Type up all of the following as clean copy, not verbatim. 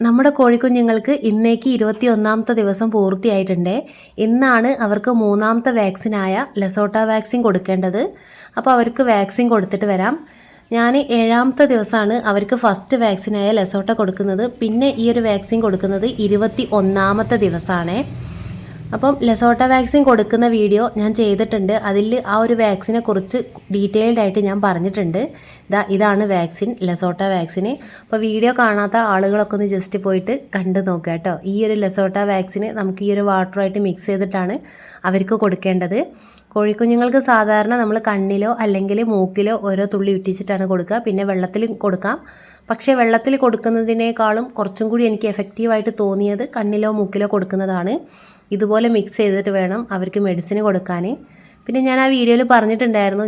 നമ്മുടെ കോഴിക്കുഞ്ഞുങ്ങൾക്ക് ഇന്നേക്ക് 21ാമത്തെ ദിവസം പൂർത്തിയായിട്ടുണ്ട്. ഇന്നാണ് അവർക്ക് 3ാമത്തെ വാക്സിനായ ലെസോട്ട വാക്സിൻ കൊടുക്കേണ്ടത്. അപ്പോൾ അവർക്ക് വാക്സിൻ കൊടുത്തിട്ട് വരാം. ഞാൻ 7ാമത്തെ ദിവസമാണ് അവർക്ക് ഫസ്റ്റ് വാക്സിനായ ലെസോട്ട കൊടുക്കുന്നത്. പിന്നെ ഈ ഒരു വാക്സിൻ കൊടുക്കുന്നത് 21ാമത്തെ ദിവസമാണ്. അപ്പം ലെസോട്ട വാക്സിൻ കൊടുക്കുന്ന വീഡിയോ ഞാൻ ചെയ്തിട്ടുണ്ട്. അതിൽ ആ ഒരു വാക്സിനെ കുറിച്ച് ഡീറ്റെയിൽഡ് ആയിട്ട് ഞാൻ പറഞ്ഞിട്ടുണ്ട്. ഇതാണ് വാക്സിൻ, ലെസോട്ട വാക്സിന്. അപ്പോൾ വീഡിയോ കാണാത്ത ആളുകളൊക്കെ ഒന്ന് ജസ്റ്റ് പോയിട്ട് കണ്ടു നോക്കുക കേട്ടോ. ഈ ഒരു ലെസോട്ട വാക്സിന് നമുക്ക് ഈ ഒരു വാട്ടറുമായിട്ട് മിക്സ് ചെയ്തിട്ടാണ് അവർക്ക് കൊടുക്കേണ്ടത്. കോഴിക്കുഞ്ഞുങ്ങൾക്ക് സാധാരണ നമ്മൾ കണ്ണിലോ അല്ലെങ്കിൽ മൂക്കിലോ ഓരോ തുള്ളി ഉറ്റിച്ചിട്ടാണ് കൊടുക്കുക. പിന്നെ വെള്ളത്തിൽ കൊടുക്കാം. പക്ഷേ വെള്ളത്തിൽ കൊടുക്കുന്നതിനേക്കാളും കുറച്ചും കൂടി എനിക്ക് എഫക്റ്റീവായിട്ട് തോന്നിയത് കണ്ണിലോ മൂക്കിലോ കൊടുക്കുന്നതാണ്. ഇതുപോലെ മിക്സ് ചെയ്തിട്ട് വേണം അവർക്ക് മെഡിസിൻ കൊടുക്കാൻ. പിന്നെ ഞാൻ ആ വീഡിയോയിൽ പറഞ്ഞിട്ടുണ്ടായിരുന്നു,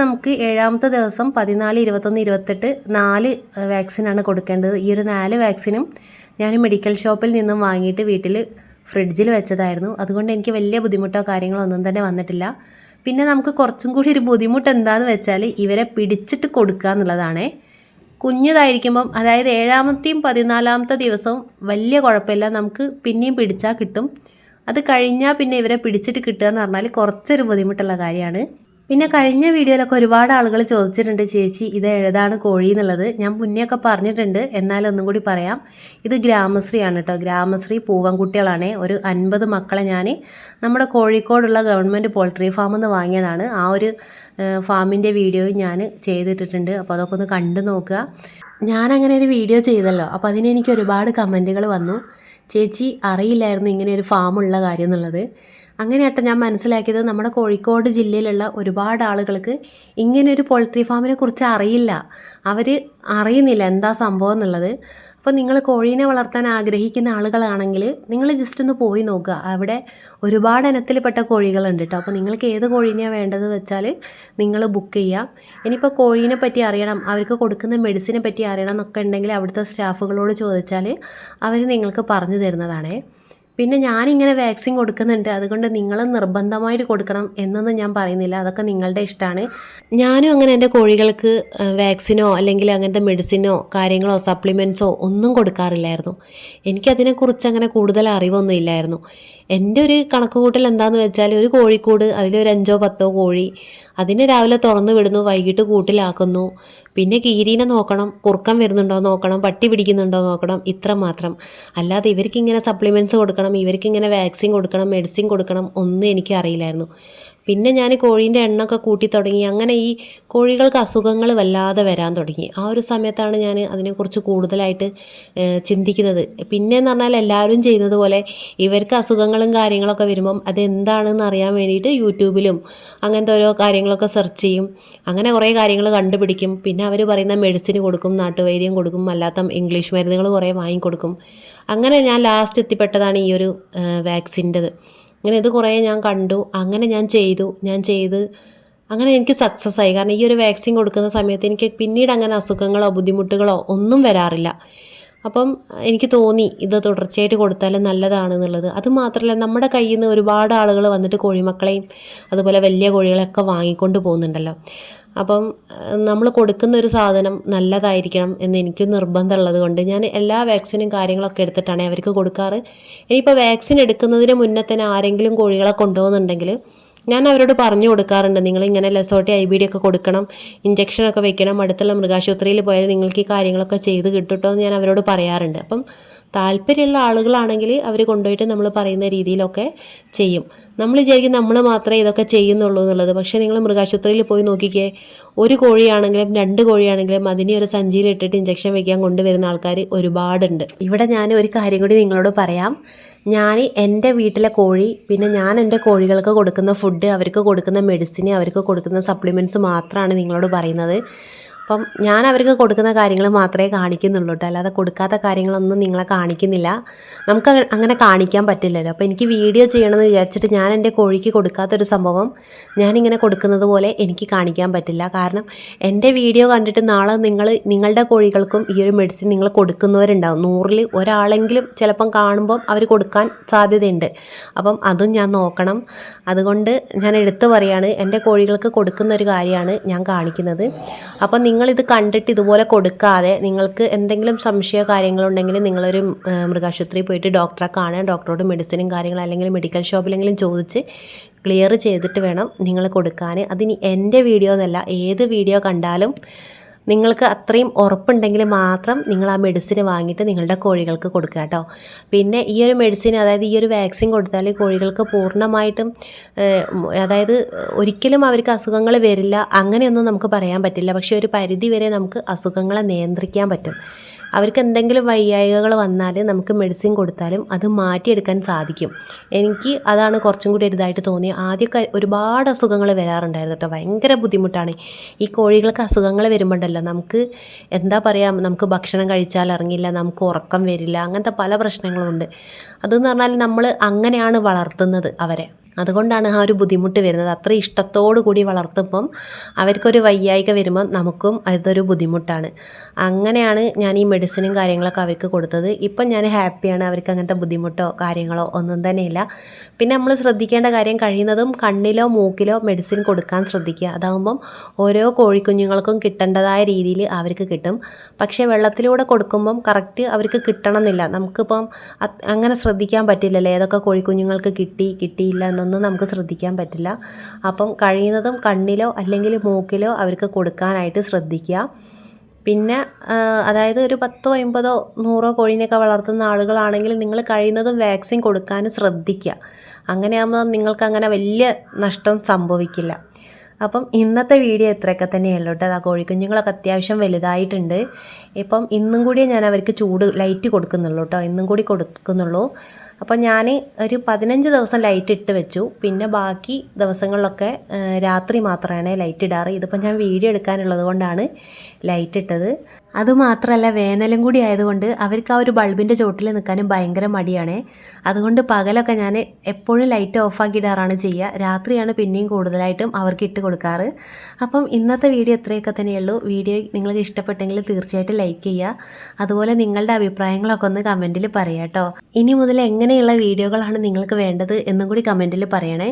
നമുക്ക് 7ാമത്തെ ദിവസം 14, 21, 28 4 വാക്സിനാണ് കൊടുക്കേണ്ടത്. ഈ ഒരു 4 വാക്സിനും ഞാൻ മെഡിക്കൽ ഷോപ്പിൽ നിന്നും വാങ്ങിയിട്ട് വീട്ടിൽ ഫ്രിഡ്ജിൽ വെച്ചതായിരുന്നു. അതുകൊണ്ട് എനിക്ക് വലിയ ബുദ്ധിമുട്ടോ കാര്യങ്ങളോ ഒന്നും തന്നെ വന്നിട്ടില്ല. പിന്നെ നമുക്ക് കുറച്ചും കൂടി ഒരു ബുദ്ധിമുട്ട് എന്താണെന്ന് വെച്ചാൽ ഇവരെ പിടിച്ചിട്ട് കൊടുക്കുക എന്നുള്ളതാണേ. കുഞ്ഞതായിരിക്കുമ്പം, അതായത് 7ാമത്തെയും 14ാമത്തെ ദിവസവും വലിയ കുഴപ്പമില്ല, നമുക്ക് പിന്നെയും പിടിച്ചാൽ കിട്ടും. അത് കഴിഞ്ഞാൽ പിന്നെ ഇവരെ പിടിച്ചിട്ട് കിട്ടുക എന്ന് പറഞ്ഞാൽ കുറച്ചൊരു ബുദ്ധിമുട്ടുള്ള കാര്യമാണ്. പിന്നെ കഴിഞ്ഞ വീഡിയോയിലൊക്കെ ഒരുപാട് ആളുകൾ ചോദിച്ചിട്ടുണ്ട്, ചേച്ചി ഇത് ഏതാണ് കോഴി എന്നുള്ളത്. ഞാൻ മുന്നെയൊക്കെ പറഞ്ഞിട്ടുണ്ട്, എന്നാലും ഒന്നും കൂടി പറയാം. ഇത് ഗ്രാമശ്രീയാണ് കേട്ടോ. ഗ്രാമശ്രീ പൂവൻകുട്ടികളാണ്. ഒരു 50 മക്കളെ ഞാൻ നമ്മുടെ കോഴിക്കോടുള്ള ഗവൺമെൻറ് പോൾട്രി ഫാമിൽ നിന്ന് വാങ്ങിയതാണ്. ആ ഒരു ഫാമിൻ്റെ വീഡിയോ ഞാൻ ചെയ്തിട്ടിട്ടുണ്ട്. അപ്പോൾ അതൊക്കെ ഒന്ന് കണ്ടു നോക്കുക. ഞാനങ്ങനെ ഒരു വീഡിയോ ചെയ്തല്ലോ, അപ്പോൾ അതിനെനിക്ക് ഒരുപാട് കമൻറ്റുകൾ വന്നു. ചേച്ചി അറിയില്ലായിരുന്നു ഇങ്ങനെ ഒരു ഫാമുള്ള കാര്യം എന്നുള്ളത്. അങ്ങനെയാട്ടെ ഞാൻ മനസ്സിലാക്കിയത്, നമ്മുടെ കോഴിക്കോട് ജില്ലയിലുള്ള ഒരുപാട് ആളുകൾക്ക് ഇങ്ങനെയൊരു പോൾട്രി ഫാമിനെ കുറിച്ച് അറിയില്ല. അവർ അറിയുന്നില്ല എന്താ സംഭവം എന്നുള്ളത്. അപ്പോൾ നിങ്ങൾ കോഴീനെ വളർത്താൻ ആഗ്രഹിക്കുന്ന ആളുകളാണെങ്കിൽ നിങ്ങൾ ജസ്റ്റ് ഒന്ന് പോയി നോക്കുക. അവിടെ ഒരുപാട് ഇനത്തിൽപ്പെട്ട കോഴികളുണ്ട് കേട്ടോ. അപ്പോൾ നിങ്ങൾക്ക് ഏത് കോഴീനെയാണ് വേണ്ടത് വെച്ചാൽ നിങ്ങൾ ബുക്ക് ചെയ്യാം. ഇനിയിപ്പോൾ കോഴീനെ പറ്റി അറിയണം, അവർക്ക് കൊടുക്കുന്ന മെഡിസിനെ പറ്റി അറിയണം എന്നൊക്കെ ഉണ്ടെങ്കിൽ അവിടുത്തെ സ്റ്റാഫുകളോട് ചോദിച്ചാൽ അവർ നിങ്ങൾക്ക് പറഞ്ഞു തരുന്നതാണേ. പിന്നെ ഞാനിങ്ങനെ വാക്സിൻ കൊടുക്കുന്നുണ്ട്, അതുകൊണ്ട് നിങ്ങൾ നിർബന്ധമായിട്ട് കൊടുക്കണം എന്നൊന്നും ഞാൻ പറയുന്നില്ല. അതൊക്കെ നിങ്ങളുടെ ഇഷ്ടമാണ്. ഞാനും അങ്ങനെ എൻ്റെ കോഴികൾക്ക് വാക്സിനോ അല്ലെങ്കിൽ അങ്ങനത്തെ മെഡിസിനോ കാര്യങ്ങളോ സപ്ലിമെൻറ്റ്സോ ഒന്നും കൊടുക്കാറില്ലായിരുന്നു. എനിക്കതിനെക്കുറിച്ച് അങ്ങനെ കൂടുതൽ അറിവൊന്നും ഇല്ലായിരുന്നു. എൻ്റെ ഒരു കണക്കുകൂട്ടൽ എന്താണെന്ന് വെച്ചാൽ, ഒരു കോഴിക്കൂട്, അതിലൊരു 5 or 10 കോഴി, അതിനെ രാവിലെ തുറന്നു വിടുന്നു, വൈകിട്ട് കൂട്ടിലാക്കുന്നു. പിന്നെ കീരീനെ നോക്കണം, കുറുക്കം വരുന്നുണ്ടോ നോക്കണം, പട്ടി പിടിക്കുന്നുണ്ടോ നോക്കണം, ഇത്ര മാത്രം. അല്ലാതെ ഇവർക്കിങ്ങനെ സപ്ലിമെൻറ്റ്സ് കൊടുക്കണം, ഇവർക്കിങ്ങനെ വാക്സിൻ കൊടുക്കണം, മെഡിസിൻ കൊടുക്കണം ഒന്നും എനിക്ക് അറിയില്ലായിരുന്നു. പിന്നെ ഞാൻ കോഴീൻ്റെ എണ്ണമൊക്കെ കൂട്ടി തുടങ്ങി. അങ്ങനെ ഈ കോഴികൾക്ക് അസുഖങ്ങൾ വല്ലാതെ വരാൻ തുടങ്ങി. ആ ഒരു സമയത്താണ് ഞാൻ അതിനെക്കുറിച്ച് കൂടുതലായിട്ട് ചിന്തിക്കുന്നത്. പിന്നെയെന്ന് പറഞ്ഞാൽ എല്ലാവരും ചെയ്യുന്നത് പോലെ ഇവർക്ക് അസുഖങ്ങളും കാര്യങ്ങളൊക്കെ വരുമ്പം അതെന്താണെന്ന് അറിയാൻ വേണ്ടിയിട്ട് യൂട്യൂബിലും അങ്ങനത്തെ ഓരോ കാര്യങ്ങളൊക്കെ സെർച്ച് ചെയ്യും. അങ്ങനെ കുറേ കാര്യങ്ങൾ കണ്ടുപിടിക്കും. പിന്നെ അവർ പറയുന്ന മെഡിസിൻ കൊടുക്കും, നാട്ടുവൈദ്യം കൊടുക്കും, അല്ലാത്ത ഇംഗ്ലീഷ് മരുന്നുകൾ കുറേ വാങ്ങിക്കൊടുക്കും. അങ്ങനെ ഞാൻ ലാസ്റ്റ് എത്തിപ്പെട്ടതാണ് ഈ ഒരു വാക്സിൻ്റെത്. അങ്ങനെ ഇത് കുറേ ഞാൻ കണ്ടു, അങ്ങനെ ഞാൻ ചെയ്ത് അങ്ങനെ എനിക്ക് സക്സസ് ആയി. കാരണം ഈ ഒരു വാക്സിൻ കൊടുക്കുന്ന സമയത്ത് എനിക്ക് പിന്നീട് അങ്ങനെ അസുഖങ്ങളോ ബുദ്ധിമുട്ടുകളോ ഒന്നും വരാറില്ല. അപ്പം എനിക്ക് തോന്നി ഇത് തുടർച്ചയായിട്ട് കൊടുത്താലും നല്ലതാണെന്നുള്ളത്. അതുമാത്രമല്ല, നമ്മുടെ കയ്യിൽ നിന്ന് ഒരുപാട് ആളുകൾ വന്നിട്ട് കോഴിമക്കളെയും അതുപോലെ വലിയ കോഴികളെയൊക്കെ വാങ്ങിക്കൊണ്ട് പോകുന്നുണ്ടല്ലോ. അപ്പം നമ്മൾ കൊടുക്കുന്ന ഒരു സാധനം നല്ലതായിരിക്കണം എന്ന് എനിക്ക് നിർബന്ധമുള്ളത് കൊണ്ട് ഞാൻ എല്ലാ വാക്സിനും കാര്യങ്ങളൊക്കെ എടുത്തിട്ടാണ് അവർക്ക് കൊടുക്കാറ്. ഇനിയിപ്പോൾ വാക്സിൻ എടുക്കുന്നതിന് മുന്നേ തന്നെ ആരെങ്കിലും കോഴികളെ കൊണ്ടുപോകുന്നുണ്ടെങ്കിൽ ഞാൻ അവരോട് പറഞ്ഞു കൊടുക്കാറുണ്ട്, നിങ്ങളിങ്ങനെ ലെസോട്ടി IBD ഒക്കെ കൊടുക്കണം, ഇഞ്ചക്ഷനൊക്കെ വെക്കണം, അടുത്തുള്ള മൃഗാശുപത്രിയിൽ പോയാൽ നിങ്ങൾക്ക് ഈ കാര്യങ്ങളൊക്കെ ചെയ്ത് കിട്ടുട്ടോ എന്ന് ഞാൻ അവരോട് പറയാറുണ്ട്. അപ്പം താല്പര്യമുള്ള ആളുകളാണെങ്കിൽ അവർ കൊണ്ടുപോയിട്ട് നമ്മൾ പറയുന്ന രീതിയിലൊക്കെ ചെയ്യും. നമ്മൾ വിചാരിക്കും നമ്മൾ മാത്രമേ ഇതൊക്കെ ചെയ്യുന്നുള്ളൂ എന്നുള്ളത്. പക്ഷേ നിങ്ങൾ മൃഗാശുപത്രിയിൽ പോയി നോക്കിക്കേ, ഒരു കോഴിയാണെങ്കിലും 2 കോഴിയാണെങ്കിലും അതിനെ ഒരു സഞ്ചിയിലിട്ടിട്ട് ഇഞ്ചക്ഷൻ വെക്കാൻ കൊണ്ടുവരുന്ന ആൾക്കാർ ഒരുപാടുണ്ട്. ഇവിടെ ഞാൻ ഒരു കാര്യം കൂടി നിങ്ങളോട് പറയാം. ഞാൻ എൻ്റെ വീട്ടിലെ കോഴി, പിന്നെ ഞാൻ എൻ്റെ കോഴികൾക്ക് കൊടുക്കുന്ന ഫുഡ്, അവർക്ക് കൊടുക്കുന്ന മെഡിസിന്, അവർക്ക് കൊടുക്കുന്ന സപ്ലിമെൻറ്റ്സ് മാത്രമാണ് നിങ്ങളോട് പറയുന്നത്. അപ്പം ഞാൻ അവർക്ക് കൊടുക്കുന്ന കാര്യങ്ങൾ മാത്രമേ കാണിക്കുന്നുള്ളൂ കേട്ടോ. അല്ലാതെ കൊടുക്കാത്ത കാര്യങ്ങളൊന്നും നിങ്ങളെ കാണിക്കുന്നില്ല. നമുക്ക് അങ്ങനെ കാണിക്കാൻ പറ്റില്ലല്ലോ. അപ്പോൾ എനിക്ക് വീഡിയോ ചെയ്യണമെന്ന് വിചാരിച്ചിട്ട് ഞാൻ എൻ്റെ കോഴിക്ക് കൊടുക്കാത്തൊരു സംഭവം ഞാനിങ്ങനെ കൊടുക്കുന്നത് പോലെ എനിക്ക് കാണിക്കാൻ പറ്റില്ല. കാരണം എൻ്റെ വീഡിയോ കണ്ടിട്ട് നാളെ നിങ്ങളുടെ കോഴികൾക്കും ഈ ഒരു മെഡിസിൻ നിങ്ങൾ കൊടുക്കുന്നവരുണ്ടാവും. 100-ൽ ഒരാളെങ്കിലും ചിലപ്പം കാണുമ്പം അവർ കൊടുക്കാൻ സാധ്യതയുണ്ട്. അപ്പം അതും ഞാൻ നോക്കണം. അതുകൊണ്ട് ഞാൻ എടുത്തു പറയാണ്, എൻ്റെ കോഴികൾക്ക് കൊടുക്കുന്ന ഒരു കാര്യമാണ് ഞാൻ കാണിക്കുന്നത്. അപ്പം നിങ്ങൾ നിങ്ങളിത് കണ്ടിട്ട് ഇതുപോലെ കൊടുക്കാതെ നിങ്ങൾക്ക് എന്തെങ്കിലും സംശയമോ കാര്യങ്ങളുണ്ടെങ്കിൽ നിങ്ങളൊരു മൃഗാശുപത്രിയിൽ പോയിട്ട് ഡോക്ടറെ കാണുക, ഡോക്ടറോട് മെഡിസിനും കാര്യങ്ങളും അല്ലെങ്കിൽ മെഡിക്കൽ ഷോപ്പിലെങ്കിലും ചോദിച്ച് ക്ലിയർ ചെയ്തിട്ട് വേണം നിങ്ങൾ കൊടുക്കാൻ. അതിനി എൻ്റെ വീഡിയോ എന്നല്ല, ഏത് വീഡിയോ കണ്ടാലും നിങ്ങൾക്ക് അത്രയും ഉറപ്പുണ്ടെങ്കിൽ മാത്രം നിങ്ങൾ ആ മെഡിസിൻ വാങ്ങിയിട്ട് നിങ്ങളുടെ കോഴികൾക്ക് കൊടുക്കുക കേട്ടോ. പിന്നെ ഈ ഒരു മെഡിസിൻ, അതായത് ഈ ഒരു വാക്സിൻ കൊടുത്താൽ കോഴികൾക്ക് പൂർണ്ണമായിട്ടും അതായത് ഒരിക്കലും അവർക്ക് അസുഖങ്ങൾ വരില്ല അങ്ങനെയൊന്നും നമുക്ക് പറയാൻ പറ്റില്ല. പക്ഷേ ഒരു പരിധി വരെ നമുക്ക് അസുഖങ്ങളെ നിയന്ത്രിക്കാൻ പറ്റും. അവർക്ക് എന്തെങ്കിലും വയ്യായ്കകൾ വന്നാൽ നമുക്ക് മെഡിസിൻ കൊടുത്താലും അത് മാറ്റിയെടുക്കാൻ സാധിക്കും. എനിക്ക് അതാണ് കുറച്ചും കൂടി ഇതായിട്ട് തോന്നി. ആദ്യമൊക്കെ ഒരുപാട് അസുഖങ്ങൾ വരാറുണ്ടായിരുന്നു കേട്ടോ. ഭയങ്കര ബുദ്ധിമുട്ടാണ് ഈ കോഴികൾക്ക് അസുഖങ്ങൾ വരുമ്പോണ്ടല്ലോ, നമുക്ക് എന്താ പറയുക, നമുക്ക് ഭക്ഷണം കഴിച്ചാൽ ഇറങ്ങില്ല, നമുക്ക് ഉറക്കം വരില്ല, അങ്ങനത്തെ പല പ്രശ്നങ്ങളുമുണ്ട്. അതെന്ന് പറഞ്ഞാൽ നമ്മൾ അങ്ങനെയാണ് വളർത്തുന്നത് അവരെ, അതുകൊണ്ടാണ് ആ ഒരു ബുദ്ധിമുട്ട് വരുന്നത്. അത്ര ഇഷ്ടത്തോടു കൂടി വളർത്തുമ്പം അവർക്കൊരു വയ്യായ്ക വരുമ്പം നമുക്കും അതൊരു ബുദ്ധിമുട്ടാണ്. അങ്ങനെയാണ് ഞാൻ ഈ മെഡിസിനും കാര്യങ്ങളൊക്കെ അവർക്ക് കൊടുത്തത്. ഇപ്പം ഞാൻ ഹാപ്പിയാണ്, അവർക്ക് അങ്ങനത്തെ ബുദ്ധിമുട്ടോ കാര്യങ്ങളോ ഒന്നും തന്നെ ഇല്ല. പിന്നെ നമ്മൾ ശ്രദ്ധിക്കേണ്ട കാര്യം, കഴിയുന്നതും കണ്ണിലോ മൂക്കിലോ മെഡിസിൻ കൊടുക്കാൻ ശ്രദ്ധിക്കുക. അതാകുമ്പം ഓരോ കോഴിക്കുഞ്ഞുങ്ങൾക്കും കിട്ടേണ്ടതായ രീതിയിൽ അവർക്ക് കിട്ടും. പക്ഷേ വെള്ളത്തിലൂടെ കൊടുക്കുമ്പം കറക്റ്റ് അവർക്ക് കിട്ടണമെന്നില്ല. നമുക്കിപ്പം അങ്ങനെ ശ്രദ്ധിക്കാൻ പറ്റില്ലല്ലോ, ഏതൊക്കെ കോഴിക്കുഞ്ഞുങ്ങൾക്ക് കിട്ടിയില്ല എന്നൊന്നും നമുക്ക് ശ്രദ്ധിക്കാൻ പറ്റില്ല. അപ്പം കഴിയുന്നതും കണ്ണിലോ അല്ലെങ്കിൽ മൂക്കിലോ അവർക്ക് കൊടുക്കാനായിട്ട് ശ്രദ്ധിക്കുക. പിന്നെ അതായത് ഒരു 10, 50, 100 കോഴീനെയൊക്കെ വളർത്തുന്ന ആളുകളാണെങ്കിൽ നിങ്ങൾ കഴിയുന്നതും വാക്സിൻ കൊടുക്കാൻ ശ്രദ്ധിക്കുക. അങ്ങനെയാകുമ്പോൾ നിങ്ങൾക്ക് അങ്ങനെ വലിയ നഷ്ടം സംഭവിക്കില്ല. അപ്പം ഇന്നത്തെ വീഡിയോ ഇത്രയൊക്കെ തന്നെയുള്ളൂ കേട്ടോ. ആ കോഴിക്കുഞ്ഞുങ്ങളൊക്കെ അത്യാവശ്യം വലുതായിട്ടുണ്ട്. ഇപ്പം ഇന്നും കൂടി ഞാൻ അവർക്ക് ലൈറ്റ് കൊടുക്കുന്നുള്ളൂ കേട്ടോ, ഇന്നും കൂടി കൊടുക്കുന്നുള്ളൂ. അപ്പോൾ ഞാൻ ഒരു 15 ദിവസം ലൈറ്റ് ഇട്ട് വെച്ചു. പിന്നെ ബാക്കി ദിവസങ്ങളിലൊക്കെ രാത്രി മാത്രമാണ് ലൈറ്റ് ഇടാറ്. ഇതിപ്പോൾ ഞാൻ വീഡിയോ എടുക്കാനുള്ളത് കൊണ്ടാണ് ലൈറ്റ് ഇട്ടത്. അതുമാത്രമല്ല, വേനലും കൂടി ആയതുകൊണ്ട് അവർക്ക് ആ ഒരു ബൾബിൻ്റെ ചോട്ടിൽ നിൽക്കാനും ഭയങ്കര മടിയാണ്. അതുകൊണ്ട് പകലൊക്കെ ഞാൻ എപ്പോഴും ലൈറ്റ് ഓഫാക്കി ഇടാറാണ് ചെയ്യുക. രാത്രിയാണ് പിന്നെയും കൂടുതലായിട്ടും അവർക്ക് ഇട്ട് കൊടുക്കാറ്. അപ്പം ഇന്നത്തെ വീഡിയോ ഇത്രയൊക്കെ തന്നെയുള്ളൂ. വീഡിയോ നിങ്ങൾക്ക് ഇഷ്ടപ്പെട്ടെങ്കിൽ തീർച്ചയായിട്ടും ലൈക്ക് ചെയ്യുക. അതുപോലെ നിങ്ങളുടെ അഭിപ്രായങ്ങളൊക്കെ ഒന്ന് കമൻറ്റിൽ പറയാം കേട്ടോ. ഇനി മുതൽ എങ്ങനെയുള്ള വീഡിയോകളാണ് നിങ്ങൾക്ക് വേണ്ടത് എന്നും കൂടി കമൻറ്റിൽ പറയണേ.